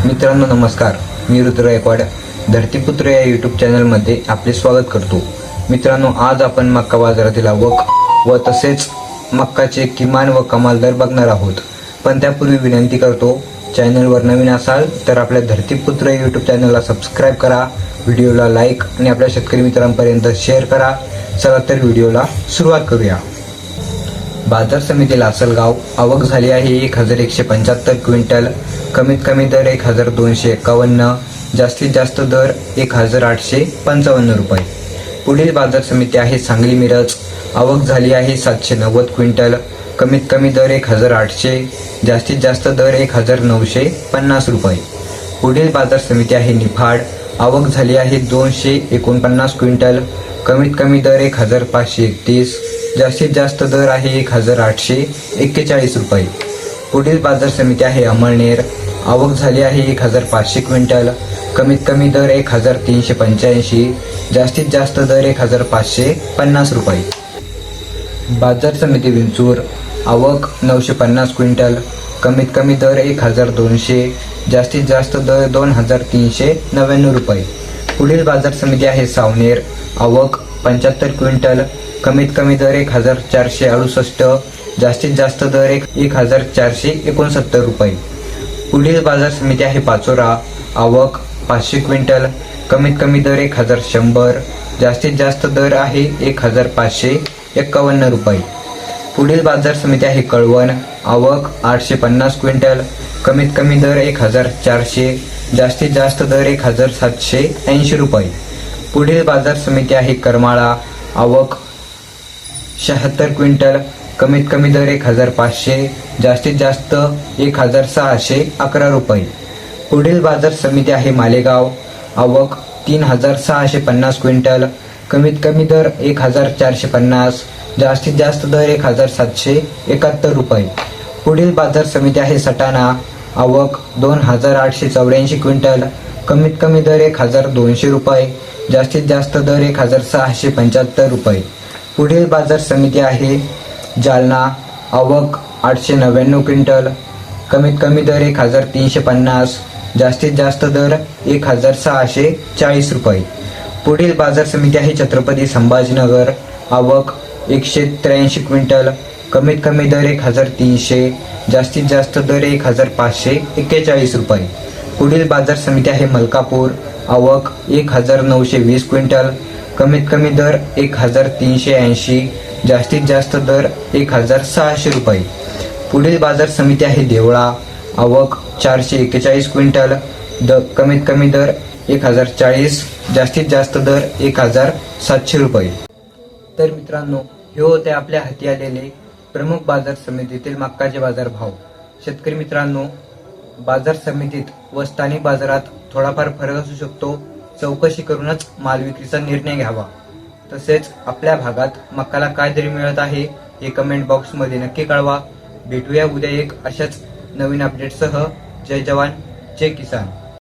मित्रांनो नमस्कार, मी रुद्र गायकवाड धरतीपुत्र या यूट्यूब चॅनलमध्ये आपले स्वागत करतो। मित्रांनो, आज आपण मक्का बाजारातील आवक व तसेच मक्काचे किमान व कमाल दर बघणार आहोत। पण त्यापूर्वी विनंती करतो, चॅनलवर नवीन असाल तर आपल्या धरतीपुत्र यूट्यूब चॅनलला सबस्क्राईब करा, व्हिडिओला लाईक आणि आपल्या शेतकरी मित्रांपर्यंत शेअर करा। चला तर व्हिडिओला सुरुवात करूया। बाजार समिती लासलगाव आवक झाली आहे 1175 क्विंटल, कमीत कमी दर 1251, जास्तीत जास्त दर 1855 रुपये। पुढील बाजार समिती आहे सांगली मिरज, आवक झाली आहे 790 क्विंटल, कमीत कमी दर 1800, जास्तीत जास्त दर 1950 रुपये। पुढील बाजार समिती आहे निफाड, आवक झाली आहे 249 क्विंटल, कमीत कमी दर 1531, जास्तीत जास्त दर आहे 1841 रुपये। पुढील बाजार समिती आहे अमळनेर, आवक झाली आहे 1500 क्विंटल, कमीत कमी दर 1385, जास्तीत जास्त दर 1550 रुपये। बाजार समिती विंचूर, आवक 950 क्विंटल, कमीत कमी दर 1200, जास्तीत जास्त दर 2399 रुपये। पुढील बाजार समिती आहे सावनेर, आवक 75 क्विंटल, कमीत कमी दर 1468, जास्तीत जास्त दर 1469 रुपये। पुढील बाजार समिती आहे पाचोरा, आवक 500 क्विंटल, कमीत कमी दर 1100, जास्तीत जास्त दर आहे 1551 रुपये। पुढील बाजार समिती आहे कळवण, आवक 850 क्विंटल, कमीत कमी दर 1400, जास्तीत जास्त दर 1780 रुपये। पुढील बाजार समिती आहे करमाळा, आवक 76 क्विंटल, कमीत कमी दर 1500, जास्तीत जास्त 1611 रुपये। पुढील बाजार समिती आहे मालेगाव, आवक 3650 क्विंटल, कमीत कमी दर 1450, जास्तीत जास्त दर 1771 रुपये। पुढील बाजार समिती आहे सटाणा, आवक 2884 क्विंटल, कमीत कमी दर 1200 रुपये, जास्तीत जास्त दर 1675 रुपये। पुढील बाजार समिती आहे जालना, आवक 899 क्विंटल, कमीत कमी दर 1350, जास्तीत जास्त दर 1640 रुपये। पुढील बाजार समिती आहे छत्रपती संभाजीनगर, आवक 183 क्विंटल, कमीत कमी दर 1300, जास्तीत जास्त दर 1541 रुपये। पुढील बाजार समिती आहे मलकापूर, आवक 1920 क्विंटल, कमीत कमी दर 1380, जास्तीत जास्त दर 1600 रुपये। पुढील बाजार समिती आहे देवळा, आवक 441 क्विंटल, कमीत कमी दर 1040, जास्तीत जास्त दर 1700 रुपये। तर मित्रांनो, हे होते आपल्या हाती आलेले प्रमुख बाजार समितीतील मक्काचे बाजार भाव। शेतकरी मित्रांनो, बाजार समितीत व स्थानिक बाजारात थोडाफार फरक असू शकतो, चौकशी करूनच माल विक्रीचा निर्णय घ्यावा। तसेच आपल्या भागात मक्काला काय दर मिळत आहे हे कमेंट बॉक्समध्ये नक्की कळवा। भेटूया उद्या एक अशाच नवीन अपडेटसह। जय जवान जय किसान।